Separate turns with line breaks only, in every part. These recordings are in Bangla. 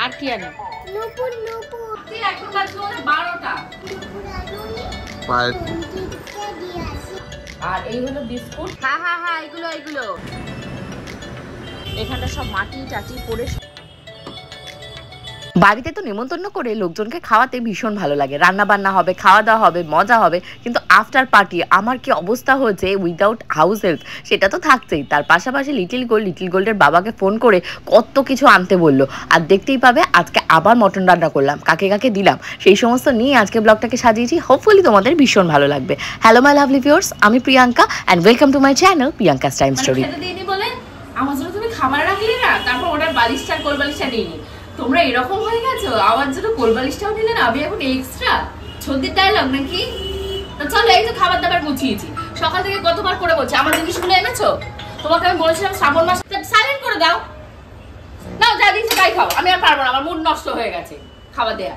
আর কি আনো? নুপুর নুপুর। তুই এখন বাজলো না 12টা। আর এই হলো বিস্কুট। হ্যাঁ হ্যাঁ হ্যাঁ এগুলো এগুলো। এখানটা সব মাটি টাটি পড়ে। বাড়িতে তো নিমন্ত্রণ করে লোকজনকে খাওয়াতে ভীষণ ভালো লাগে, রান্না বান্না হবে, খাওয়া দাওয়া হবে, মজা হবে, কিন্তু আফটার পার্টি আমার কি অবস্থা হয়েছে উইদাউট হাউস হেল্প সেটা তো থাকছেই। তার পাশাপাশি লিটিল গোল্ডের বাবাকে ফোন করে কত কিছু আনতে বললো। আর দেখতেই পাবে আজকে আবার মটন রান্না করলাম, কাকে কাকে দিলাম সেই সমস্ত নিয়ে আজকে ব্লগটাকে সাজিয়েছি। হোপফুলি তোমাদের ভীষণ ভালো লাগবে। হ্যালো মাই লাভলি ভিউয়ার্স, আমি Priyanka and welcome to my channel Priyanka's time story. আমার জন্য তুমি খাবার রাখলে না, তারপর ওটার বালিশটা কোলবালিশটা নিয়ে তোমরা এরকম হয়ে গেছো। আমার জন্য কোলবালিশটাও নিলে না, আমি এখন এক্সট্রা ছন্দির ডায়লগ নাকি? চলো এই তো খাবার দাবার গুছিয়েছি, সকাল থেকে কতবার করে বলছি আমার জিনিসগুলো এনেছো। তোমাকে আমি বলেছিলাম শ্রাবণ মাস সাইলেন্ট করে দাও, নাও যা দিচ্ছি তাই খাও। আমি আর পারবো না, আমার মুড নষ্ট হয়ে গেছে খাবার দেয়া।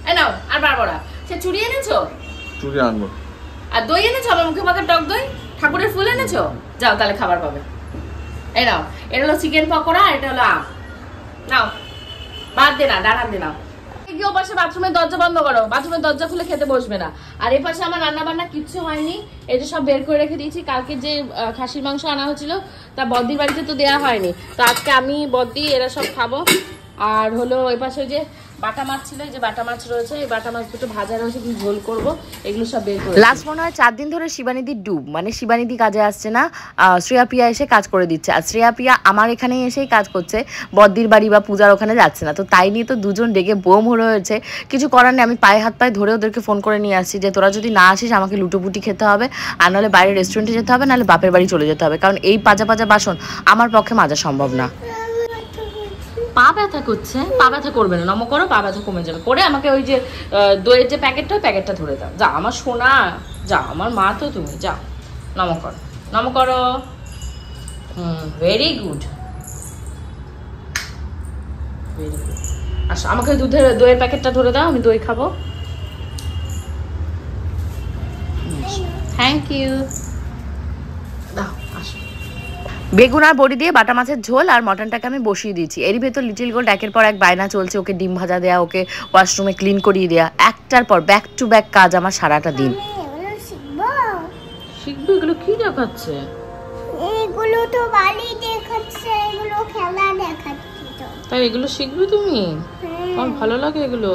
এই নাও আর পারবো না। সে চুড়ি এনেছো? চুড়ি আনবো। আর দই এনেছো? আমার মুখে মাখা টক দই, ঠাকুরের ফুল এনেছো? যাও তাহলে খাবার পাবে। এই নাও, এটা হলো চিকেন পকোড়া আর এটা হলো আম। নাও বাদ দে না, দাঁড়ান দে না। ও পাশে বাথরুমের দরজা বন্ধ করো, বাথরুমের দরজা খুলে খেতে বসবে না। আর এই পাশে আমার রান্না বান্না কিচ্ছু হয়নি, এই যে সব বের করে রেখে দিয়েছি। কালকে যে খাসির মাংস আনা হয়েছিল তা বদ্দির বাড়িতে তো দেওয়া হয়নি, তো আজকে আমি বদ্দি এরা সব খাবো। আর হলো এই পাশে যে বাটা মাছ ছিল, এই যে বাটা মাছ রয়েছে, এই বাটা মাছ দুটো ভাজা রয়েছে, কিন্তু ঝোল করবো, এগুলো সব বের করে। লাস্ট মনে হয় 4 দিন ধরে শিবানিদির ডুব, মানে শিবানিদি কাজে আসছে না, শ্রেয়া প্রিয়া এসে কাজ করে দিচ্ছে। আর শ্রেয়া প্রিয়া আমার এখানে এসেই কাজ করছে, বদ্দির বাড়ি বা পূজার ওখানে যাচ্ছে না। তো তাই নিয়ে তো দুজন ডেকে বোম হয়েছে। কিছু করার নেই, আমি পায়ে হাত পায়ে ধরে ওদেরকে ফোন করে নিয়ে আসছি যে তোরা যদি না আসিস আমাকে লুটোপুটি খেতে হবে, আর নাহলে বাইরে রেস্টুরেন্টে যেতে হবে, নাহলে বাপের বাড়ি চলে যেতে হবে, কারণ এই পাজা বাসন আমার পক্ষে মাজা সম্ভব না। পা ব্যথা করছে? পা ব্যথা করবে না, নম করো, পা ব্যথা কমে যাবে। করে আমাকে ওই যে দইয়ের যে প্যাকেটটা, ওই প্যাকেটটা ধরে দাও। যা আমার সোনা, যা আমার মা তো তুমি, যা নম করো, নম করো। Very good, very good. আচ্ছা আমাকে দইয়ের প্যাকেটটা ধরে দাও, আমি দই খাবো। Thank you. দাও আসো। বেগুন আর বড়ি দিয়ে বাটা মাছের ঝোল আর মটনটাকে আমি বসিয়ে দিয়েছি। এরই ভেতর লিটিল গোল্ড একের পর এক বায়না চলছে, ওকে ডিম ভাজা দেয়া, ওকে ওয়াশরুমে ক্লিন করিয়ে দেয়া, একটার পর ব্যাক টু ব্যাক কাজ আমার সারাটা দিন। শিখবো? এগুলো কি দেখাচ্ছে?
এগুলো তো বালি দেখাচ্ছে, এগুলো খেলা দেখাচ্ছে তো।
তাই এগুলো শিখবে তুমি? আমার ভালো লাগে এগুলো।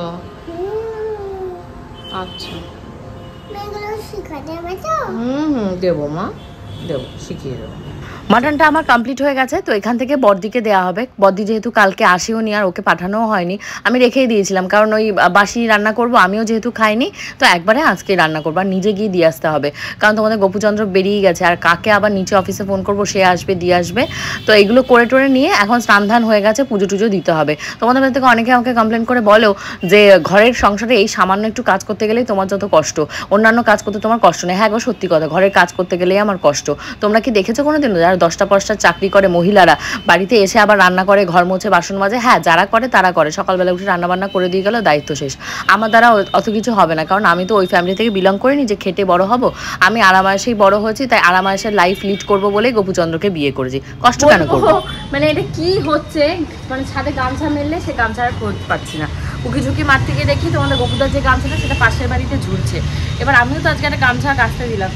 আচ্ছা
এগুলো শিখাতে হবে তো?
দেবো মা, দেবো, শিখিয়ে দেবো। মাটনটা আমার কমপ্লিট হয়ে গেছে, তো এখান থেকে বড়দিকে দেওয়া হবে। বড়দি যেহেতু কালকে আসেও নি আর ওকে পাঠানোও হয়নি, আমি রেখেই দিয়েছিলাম, কারণ ওই বাসি রান্না করব, আমিও যেহেতু খাইনি, তো একবারে আজকে রান্না করবো আর নিজে গিয়ে দিয়ে আসতে হবে, কারণ তোমাদের গোপুচন্দ্র বেরিয়ে গেছে। আর কাকে আবার নিচে অফিসে ফোন করবো, সে আসবে দিয়ে আসবে। তো এগুলো করে টোরে নিয়ে এখন স্নান ধান হয়ে গেছে, পুজো টুজো দিতে হবে। তোমাদের বাড়ি থেকে অনেকে আমাকে কমপ্লেন করে বলো যে ঘরের সংসারে এই সামান্য একটু কাজ করতে গেলেই তোমার যত কষ্ট, অন্যান্য কাজ করতে তোমার কষ্ট নেই। হ্যাঁ গো সত্যি কথা, ঘরের কাজ করতে গেলেই আমার কষ্ট। তোমরা কি দেখেছো কোনোদিন যারা 10টা 5টা চাকরি করে মহিলারা বাড়িতে এসে আবার রান্না করে, ঘর মোছে, বাসন মাজে? হ্যাঁ যারা করে তারা করে, সকালবেলা উঠে রান্না বান্না করে দিয়ে গেল, দায়িত্ব শেষ। আমার দ্বারা অত কিছু হবে না, কারণ আমি তো ওই ফ্যামিলি থেকে বিলং করিনি যে খেটে বড় হব। আমি আরামায়েশেই বড় হয়েছি, তাই আরামায়েশের লাইফ লিড করবো বলেই গোপুচন্দ্রকে বিয়ে করেছি। কষ্ট কেন করবো? মানে এটা কি হচ্ছে, মানে ছাদে গামছা মেললে সে গামছার খোঁজ পাচ্ছি না। উকি ঝুঁকি মাঠ থেকে দেখি তোমাদের গোপুদার যে গামছাটা সেটা পাশের বাড়িতে ঝুলছে। এবার আমিও তো আজকে একটা গামছা কাচতে দিলাম,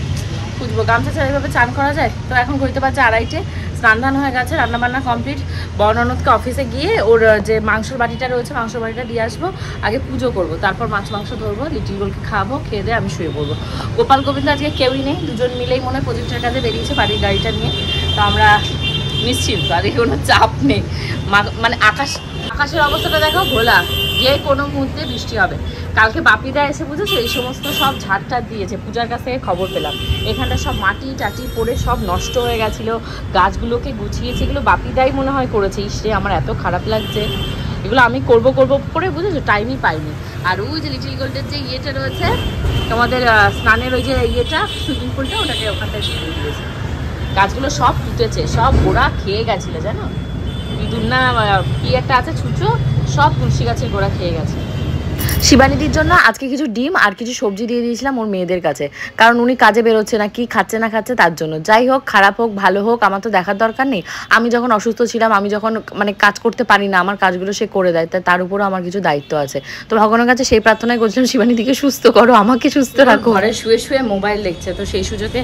খুঁজবো গামছা ছাড়া এভাবে চান করা যায়? তো এখন ঘড়িতে বাজে 2:30, স্নান ধান হয়ে গেছে, রান্নাবান্না কমপ্লিট। বর্ণনদকে অফিসে গিয়ে ওর যে মাংসের বাটিটা রয়েছে, মাংসের বাটিটা দিয়ে আসবো, আগে পুজো করবো, তারপর মাছ মাংস ধরবো, লিটিল গোলকে খাওয়াবো, খেয়ে দিয়ে আমি শুয়ে পড়বো। গোপাল গোবিন্দ আজকে কেউই নেই, দুজন মিলেই মনে হয় প্রজেক্টের কাজে বেরিয়েছে বাড়ির গাড়িটা নিয়ে। তো আমরা নিশ্চিন্ত, আজকে কোনো চাপ নেই। মানে আকাশের অবস্থাটা দেখো, ঘোলা, যে কোনো মুহূর্তে বৃষ্টি হবে। কালকে বাপিদা এসে বুঝেছো এই সমস্ত সব ঝাড়টা দিয়েছে, পূজার কাছ থেকে খবর পেলাম। এখানটা সব মাটি টাটি পড়ে সব নষ্ট হয়ে গেছিলো, গাছগুলোকে গুছিয়েছে, এগুলো বাপিদাই মনে হয় করেছে। ইসরে আমার এত খারাপ লাগছে, এগুলো আমি করবো করে বুঝেছো টাইমই পাইনি। আর ওই যে লিটিল গোল্ডের যে ইয়েটা রয়েছে তোমাদের স্নানের ওই যে ইয়েটা, সুইমিং পুলটা, ওটাকে ওখানটায় শুকিয়ে দিয়েছে। গাছগুলো সব ফুটেছে, সব গোড়া খেয়ে গেছিলো জানো, ইঁদুর না কি একটা আছে ছুঁচো, সব তুলসী গাছের গোড়া খেয়ে গেছে। শিবানীদির জন্য আজকে কিছু ডিম আর কিছু সবজি দিয়ে দিয়েছিলাম ওর মেয়েদের কাছে, কারণ উনি কাজে বেরোচ্ছে না, কি খাচ্ছে না খাচ্ছে তার জন্য। যাই হোক, খারাপ হোক ভালো হোক আমার তো দেখার দরকার নেই। আমি যখন অসুস্থ ছিলাম, আমি যখন মানে কাজ করতে পারি না, আমার কাজগুলো সে করে দেয়, তাই তার উপরও আমার কিছু দায়িত্ব আছে। তো ভগবানের কাছে সেই প্রার্থনাই করছিলাম, শিবানীদিকে সুস্থ করো, আমাকে সুস্থ রাখো। ঘরে শুয়ে শুয়ে মোবাইল দেখছে, তো সেই সুযোগে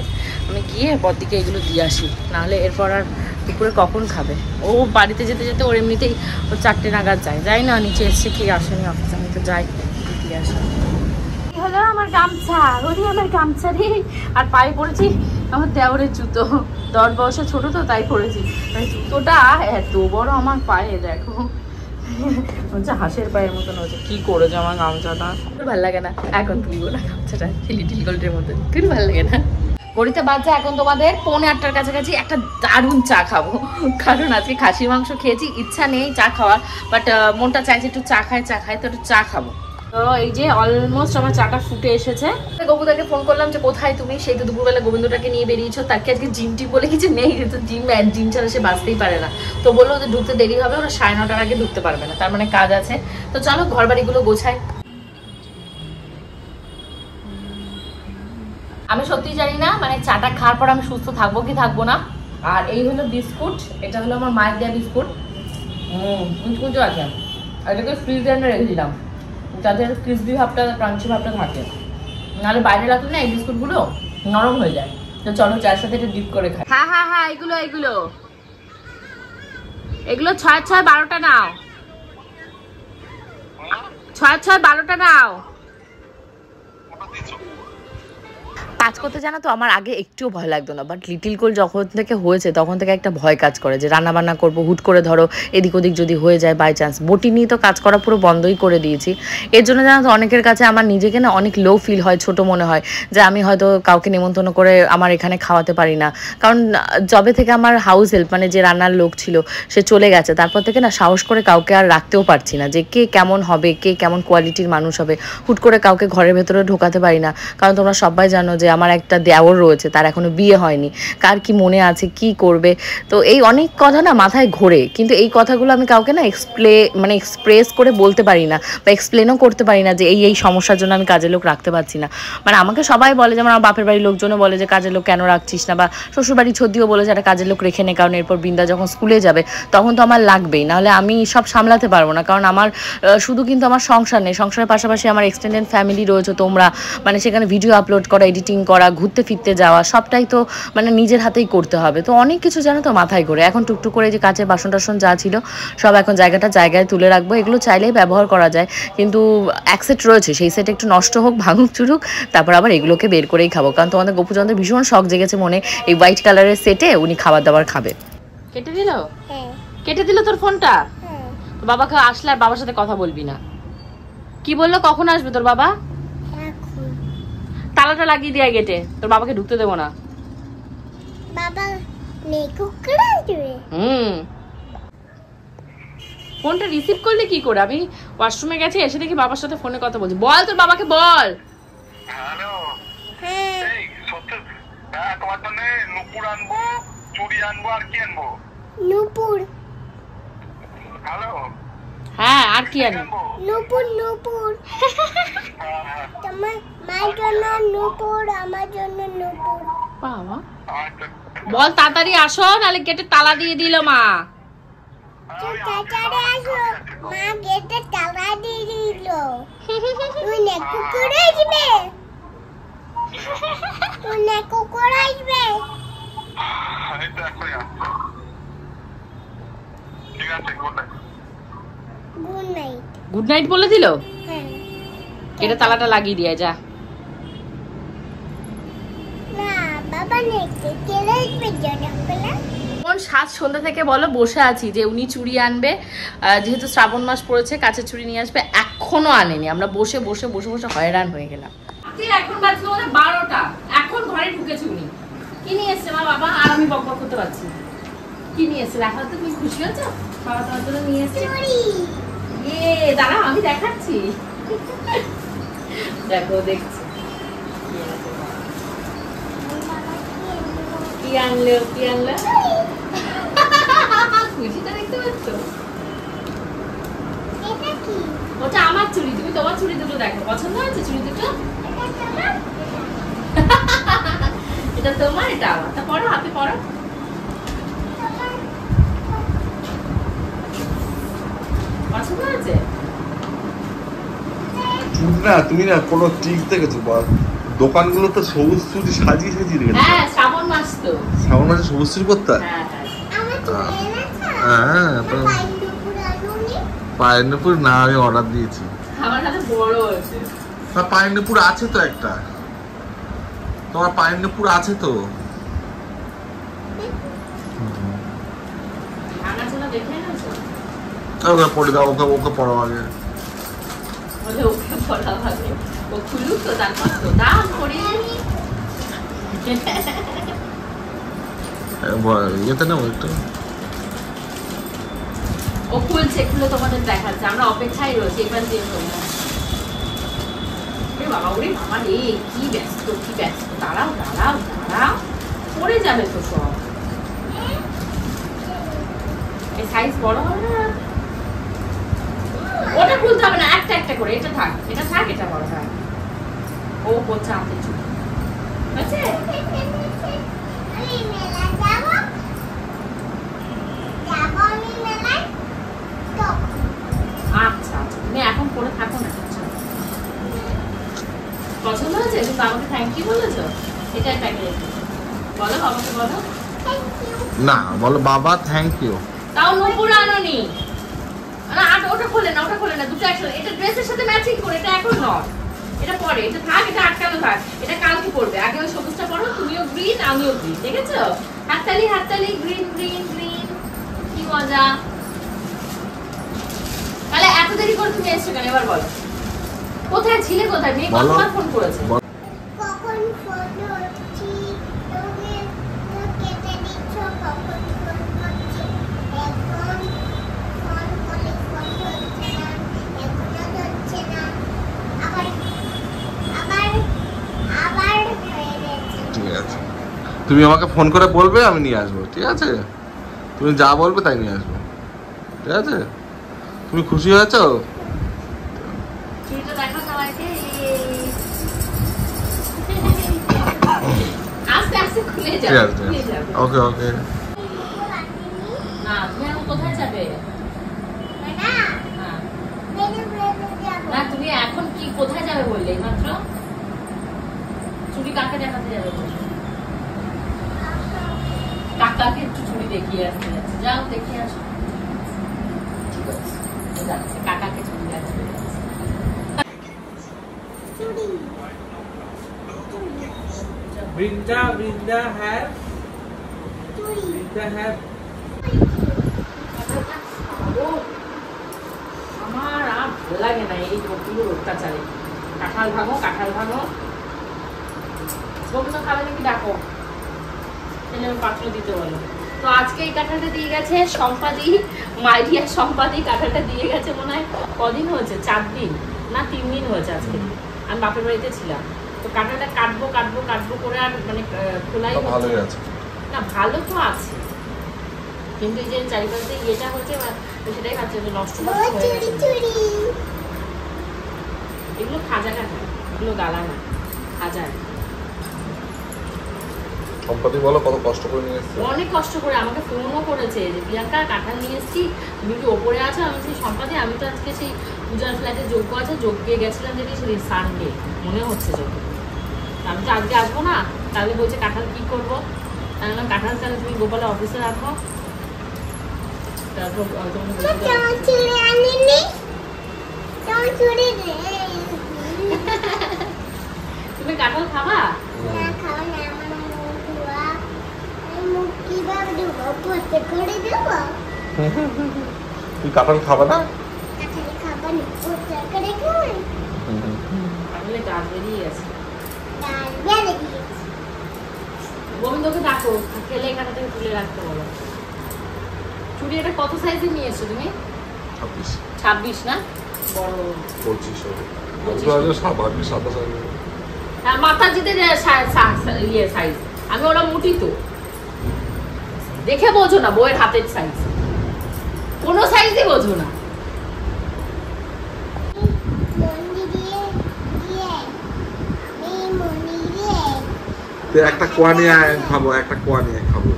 আমি গিয়ে পরদিকে এগুলো দিয়ে আসি, নাহলে এরপর আর দুপুরে কখন খাবে। ও বাড়িতে যেতে যেতে ওর এমনিতেই ও 4টে নাগাদ যায়, যাই না নিচে এসছে কি আসেনি অফিসে, আমি তো যাই দিয়ে আসি। হলো আমার গামছা, ওরে আমার গামছা রে, আর পায়ে পড়েছি আমার দেওরের জুতো, 10 বয়সে ছোট তো তাই পড়েছি, মানে জুতোটা এত বড় আমার পায়ে, দেখো হচ্ছে হাঁসের পায়ের মতন হচ্ছে। কি করেছে আমার গামছাটা, ভালো লাগে না এখন, তুলবো না গামছাটা, লিটিল গোল্ডের মতো, খুব ভালো লাগে না। গড়িতে বাজছে এখন তোমাদের 7:45 কাছাকাছি। একটা দারুণ চা খাবো, কারণ আজকে খাসির মাংস খেয়েছি, ইচ্ছা নেই চা খাওয়ার, বাট মনটা চাইছে একটু চা খাই তো একটু চা খাবো। তো এই যে অলমোস্ট আমার চাটা ফুটে এসেছে। গোবুদাকে ফোন করলাম যে কোথায় তুমি, সেই তো দুপুরবেলা গোবিন্দটাকে নিয়ে বেরিয়েছো, তাকে আজকে জিম টিম বলে কিছু নেই, তো জিম ছাড়া সে বাঁচতেই পারে না। তো বললো যে ঢুকতে দেরি হবে, ওরা 9:30টার আগে ঢুকতে পারবে না, তার মানে কাজ আছে। তো চলো ঘর বাড়িগুলো গোছাই। আমি সত্যি জানি না মানে চাটা খাওয়ার পর আমি সুস্থ থাকবো কি থাকবো না। আর এই হলো বিস্কুট, এটা হলো আমার মায়ের দেওয়া বিস্কুট, বিস্কুটও আছে, এটাকে ফ্রিজে এনে রেখে দিলাম যাতে ক্রিসপি ভাবটা ক্রাঞ্চি ভাবটা থাকে, নাহলে বাইরে রাখলে না এই বিস্কুটগুলো নরম হয়ে যায়। তো চলো চার সাথে এটা ডিপ করে খাই। হ্যাঁ হ্যাঁ হ্যাঁ, এগুলো 6-6-12টা নাও, 6-6-12টা নাও। কাজ করতে জানো তো আমার আগে একটুও ভয় লাগতো না, বাট লিটিল গোল্ড যখন থেকে হয়েছে তখন থেকে একটা ভয় কাজ করে যে রান্না বান্না করবো, হুট করে ধরো এদিক ওদিক যদি হয়ে যায় বাই চান্স। বটি নিয়ে তো কাজ করা পুরো বন্ধই করে দিয়েছি। এর জন্য জানো তো অনেকের কাছে আমার নিজেকে না অনেক লো ফিল হয়, ছোট মনে হয় যে আমি হয়তো কাউকে নিমন্ত্রণ করে আমার এখানে খাওয়াতে পারি না, কারণ যবে থেকে আমার হাউস হেল্প মানে যে রান্নার লোক ছিল সে চলে গেছে, তারপর থেকে না সাহস করে কাউকে আর রাখতেও পারছি না, যে কে কেমন হবে, কে কেমন কোয়ালিটির মানুষ হবে, হুট করে কাউকে ঘরের ভেতরে ঢোকাতে পারি না। কারণ তোমরা সবাই জানো যে আমার একটা দেওর রয়েছে, তার এখনো বিয়ে হয়নি, কার কি মনে আছে কি করবে, তো এই অনেক কথা না মাথায় ঘোরে, কিন্তু এই কথাগুলো আমি কাউকে না এক্সপ্রেস করে বলতে পারি না, বা এক্সপ্লেনও করতে পারি না যে এই সমস্যার জন্য আমি কাজের লোক রাখতে পারছি না। মানে আমাকে সবাই বলে, যেমন আমার বাপের বাড়ির লোকজনও বলে যে কাজের লোক কেন রাখছিস না, বা শ্বশুরবাড়ির ছদিও বলে যে একটা কাজের লোক রেখে নে, কারণ এরপর বৃন্দা যখন স্কুলে যাবে তখন তো আমার লাগবেই, নাহলে আমি সব সামলাতে পারবো না। কারণ আমার শুধু কিন্তু আমার সংসার নেই, সংসারের পাশাপাশি আমার এক্সটেন্ডেড ফ্যামিলি রয়েছে তোমরা, মানে সেখানে ভিডিও আপলোড করা, এডিটিং করা, ঘুরতে ফিরতে যাওয়া, সবটাই তো মানে নিজের হাতেই করতে হবে। তো অনেক কিছু জানো তো মাথায় করে, এখন টুকটুক করে যে কাঁচের বাসন টাসন যা ছিল সব এখন জায়গায় তুলে রাখবো, এগুলো চাইলেই ব্যবহার করা যায়, কিন্তু এক সেট রয়েছে, সেই সেট একটু নষ্ট হোক, ভাঙুক চুরুক, তারপর আবার এগুলোকে বের করেই খাবো। কারণ তোমাদের গোপুচন্দ্রের ভীষণ শখ জেগেছে মনে, এই হোয়াইট কালারের সেটে উনি খাবার দাবার খাবে। কেটে দিল, কেটে দিল তোর ফোনটা। বাবাকে আসলে আর বাবার সাথে কথা বলবি না। কি বললো, কখন আসবে তোর বাবা? তালাটা লাগিয়ে দিয়ে গেটে, তোর বাবাকে ঢুকতে দেবো না।
বাবা মেকআপ করে আসবে।
ফোনটা রিসিভ করলে কি করে? আমি ওয়াশরুমে গেছি, এসে দেখি বাবার সাথে ফোনে কথা বলছি। বল তোর বাবাকে বল।
হ্যালো হ্যাঁ,
এই সত্যি তোমার জন্য নুপুর আনবো, চুড়ি আনবো, আর কি আনবো?
নূপুর।
হ্যালো
হ্যাঁ, আর কি আনবো?
নূপুর তোমার মায়ের জন্য নূপুর, আমার জন্য নূপুর।
বাবা বল তাড়াতাড়ি আসো, নাহলে গেটে তালা দিয়ে দিল মা।
তাড়াতাড়ি আসো, মা গেটে তালা দিয়ে দিল। তুই নেকু করে আসবে, তুই নেকু করে আসবে।
এই তো এখনই আসছে। ঠিক আছে, good night.
Good night.
Good night বলে দিল।
হ্যাঁ,
গেটে তালাটা লাগিয়ে দিয়ে যা।
না বাবা নেকু চলে আসবে জনকলা।
কোন সাত সন্ধ্যা থেকে বলো বসে আছি যে উনি চুড়ি আনবে, যেহেতু শ্রাবণ মাস পড়েছে, কাছে চুড়ি নিয়ে আসবে, এখনো আনেনি। আমরা বসে বসে বসে বসে হয়রান হয়ে গেলাম। এখন বাজলো 12টা, এখন ঘরে ঢুকেছি উনি। কি নিয়ে এসছে মা বাবা? আর আমি বক বক করতে পারছি। কি নিয়ে এসছে দেখা তো, তুমি খুশি হয়েছো? বাবা তোমার জন্য নিয়ে এসছে
চুড়ি।
দাঁড়াও আমি দেখাচ্ছি। দেখো দেখছি কি আনলো, কি আনলো। খুশিটা দেখতে পাচ্ছ?
এটা কি?
ওটা আমার চুড়ি, তুমি তোমার চুড়ি দুটো দেখো, পছন্দ হয়েছে চুড়ি দুটো? এটা তোমার, এটা আমার। তা পরো, হাতে পরো। পছন্দ হয়েছে?
না তুমি না কোনো ট্রিক দেখেছো? দোকানগুলো তো সবুজ চুড়ি সাজিয়ে সাজিয়ে রেখেছে।
হ্যাঁ, শ্রাবণ মাস তো।
শ্রাবণ মাসে সবুজ চুড়ি করতে হয়?
হ্যাঁ হ্যাঁ।
হ্যাঁ, তো পাইনাপুর না, আমি অর্ডার দিয়েছি।
আমার হাতে বড় হয়েছে।
না, পাইনাপুর আছে তো একটা, তোমার পাইনাপুর আছে তো।
ভাঙাচোরা দেখে এনেছো?
ওকে পড়ে দাও, ওকে ওকে পড়ো আগে।
বলে ওকে পড়া ভাগে, ও খুলুক তো, তারপর তো দাম করে
ইয়েতে নেবো একটু।
ও খুলছে, খুলে তোমাদের দেখাচ্ছে, আমরা অপেক্ষায় রয়েছি এবার দিয়ে করবো। বাবা, ওরে বাবা রে, কি ব্যস্ত কি ব্যস্ত, দাঁড়াও দাঁড়াও দাঁড়াও, পড়ে যাবে তো সব। এই সাইজ বড় হবে না, ওটা খুলতে হবে না, একটা একটা করে, এটা থাক, এটা থাক, এটা বড় থাক। ও করছে হাতে চুল হয়েছে। আচ্ছা আচ্ছা, তুমি এখন পরে থাকো না। পছন্দ হয়েছে? তুমি বাবাকে থ্যাংক ইউ বলেছো? এটাই প্যাকেট বলো, বাবাকে বলো
না, বলো বাবা থ্যাংক ইউ।
তাও নপুর আনোনি না, ওটা খোলে না, ওটা খোলে না, দুটো একসাথে। এটা ড্রেসের সাথে ম্যাচিং করে, এটা এখন নয়, এটা পরে, এটা থাক, এটা আটকানো থাক, এটা কালকে পরবে। আগে ওই সবুজটা পরো, তুমিও গ্রিন আমিও গ্রিন, দেখেছো? হাততালি হাততালি, গ্রিন গ্রিন গ্রিন, কি মজা। তাহলে এত দেরি করে তুমি এসছো কেন এবার বলো? কোথায় ছিলে, কোথায়? মেয়ে কতবার ফোন করেছে?
কখন ফোন করছি, তুমি কেটে দিচ্ছ, কখন ফোন করছি, এখন ফোন করলে ফোন ধরছে না, এখনো ধরছে না, আবার আবার আবার হয়ে গেছে।
ঠিক আছে, তুমি আমাকে ফোন করে বলবে, আমি নিয়ে আসবো। ঠিক আছে, তুমি যা বলবে তাই নিয়ে আসবো। ঠিক আছে, তুমি খুশি হয়েছো?
চুড়িটা দেখা সবাইকে, আস্তে আস্তে খুলে
ঠিক
যাবে,
আছে,
খুলে যাবে।
ওকে ওকে।
না, তুমি এখন কোথায় যাবে?
না,
না,
বেরে বেরে যাবো।
না, তুমি এখন কি কোথায় যাবে বললে মাত্র? চুড়ি কাকে দেখাতে যাবে বললে? কাকাকে একটু চুড়ি দেখিয়ে আসতে যাচ্ছে, যাও দেখিয়ে আসো। ঠিক আছে, যাচ্ছে, কাকাকে চুড়ি দেখাতে যাচ্ছে।
চুড়ি
Brinda have
চুড়ি
আমার আর ভালো লাগে না এই লোকগুলো অত্যাচারে। কাঁঠাল ভাঙো, কাঁঠাল ভাঙো। গোবিন্দ খাবে নাকি ডাকো, এনে পাত্র দিতে বলো। তো আজকে এই কাঁঠালটা দিয়ে গেছে সম্পাদি, মাইডিয়া সম্পাদি কাঁঠালটা দিয়ে গেছে মনে হয় কদিন হয়েছে, 4 দিন না 3 দিন হয়েছে আজকে। আমি বাপের বাড়িতে ছিলাম, তো কাঁঠালটা কাটবো কাটবো কাটবো করে আর মানে খোলাই
ভালোই আছে
না, ভালো তো আছে, কিন্তু এই যে চারিপাশে ইয়েটা হচ্ছে সেটাই ভাবছে যে নষ্ট হয়ে
চুড়ি
গেছে।
চুড়ি
এগুলো খাজা কাঁঠাল, এগুলো গালা না, খাজা।
সম্পত্তি বলো কত কষ্ট করে নিয়ে এসেছে।
অনেক কষ্ট করে আমাকে ফোনও করেছে যে প্রিয়াঙ্কা কাঁঠাল নিয়ে এসেছি, তুমি কি ওপরে আছো? আমি সেই সম্পাদে, আমি তো আজকে সেই পূজার ফ্ল্যাটে যোগ্য আছে, যোগ দিয়ে গেছিলাম যেটি সেই সানডে মনে হচ্ছে যোগ্য, আমি তো আজকে আসবো না। তাহলে বলছে কাঁঠাল কি করবো? তাহলে কাঁঠাল তাহলে তুমি গোপালের অফিসে রাখো, তারপর
তোমার চুড়ি আনিনি, তোমার চুড়ি দে।
তুমি কাঁঠাল খাবা?
না খাও না, আমার মুখ ধোয়া, আমি মুখ কিভাবে ধোবো? পথে করে দেবো?
তুই কাঁঠাল খাবে না?
কাঁঠালি খাবো না, পথে করে খাবে?
আসলে গাছ বেরিয়ে গেছে।
ডাল বেড়ে দিয়েছি।
গোবিন্দকে ডাকো, খেলে এখানে থেকে তুলে রাখতে বলো। চুড়ি এটা কত সাইজে নিয়ে এসছো তুমি?
26
26 না, বড়
25
হ্যাঁ, মাথার জিতে ইয়ে সাইজ, আমি ওরা মুটি তো দেখে বোঝো না, বইয়ের হাতের সাইজ কোনো সাইজই বোঝো না।
একটা কোয়া নিয়ে আয়, খাবো, একটা কোয়া নিয়ে খাবো।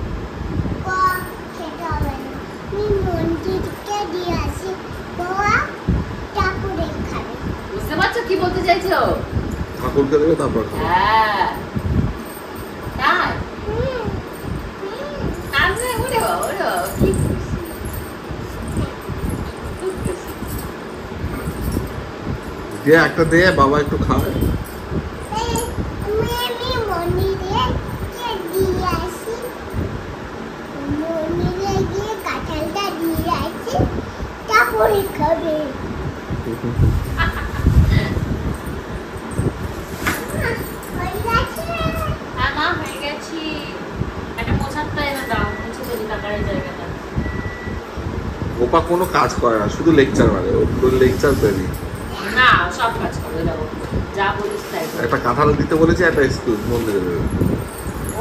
খেতে হবে না, আমি মন্দিরকে দিয়ে আসি, বাবা ঠাকুরে খাবে।
বুঝতে পারছো কি বলতে চাইছো?
ঠাকুরকে দেবে তারপর খাবো।
হ্যাঁ তাই
হুম,
আরে ওরে বাবা, ওরে বাবা, কি খুশি, খুব খুশি।
দে একটা দে, বাবা একটু খায়।
আমি মন্দিরে দিয়ে আসি, মন্দিরে গিয়ে কাঁঠালটা দিয়ে আসি, তারপরে খাবে। হয়ে গেছে?
হ্যাঁ মা, হয়ে গেছি। একটা মোছারটা এনে দাও, মুছে ফেলি কাকারের জায়গাটা।
গোপা কোনো কাজ করে না, শুধু লেকচার মারে, ও পুরো লেকচার দেবে।
না, সব কাজ করে দাও, যা বলিস তাই করো।
একটা কাঁঠাল দিতে বলেছি, একটা এক্সকিউজ মন্দিরে দেবে।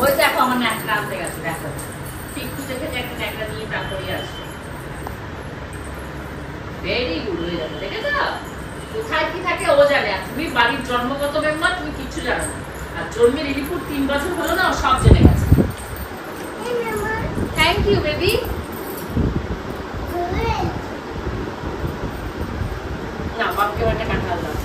ওই দেখো আমার ন্যাকড়া আনতে গেছে, দেখো টিকটু দেখে যে একটা ন্যাকড়া নিয়ে তারপরে আসে। ভেরি গুড, হয়ে যাবে, দেখেছো? কোথায় কি থাকে ও জানে, আর তুমি বাড়ির জন্মগত মেম্বার, তুমি কিচ্ছু জানো না। আর জন্মে রিলিপুর 3 বছর হলো না, ও সব জেনে গেছে। Thank you baby. না, বাপকে একটা কাঁঠাল দাও।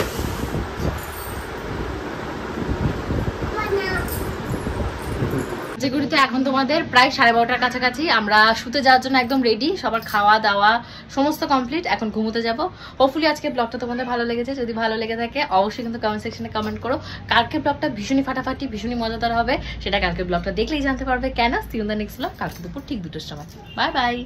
যেগুলি তো এখন তোমাদের প্রায় 12:30টার কাছাকাছি। আমরা শুতে যাওয়ার জন্য একদম রেডি, সবার খাওয়া দাওয়া সমস্ত কমপ্লিট, এখন ঘুমোতে যাব। হোপফুলি আজকে ব্লগটা তোমাদের ভালো লেগেছে। যদি ভালো লেগে থাকে অবশ্যই কিন্তু কমেন্ট সেকশনে কমেন্ট করো। কালকের ব্লগটা ভীষণই ফাটাফাটি, ভীষণই মজাদার হবে, সেটা কালকের ব্লগটা দেখলেই জানতে পারবে। কেন? See you in the next blog, কালকে দুপুর ঠিক 2টার সময়। Bye by.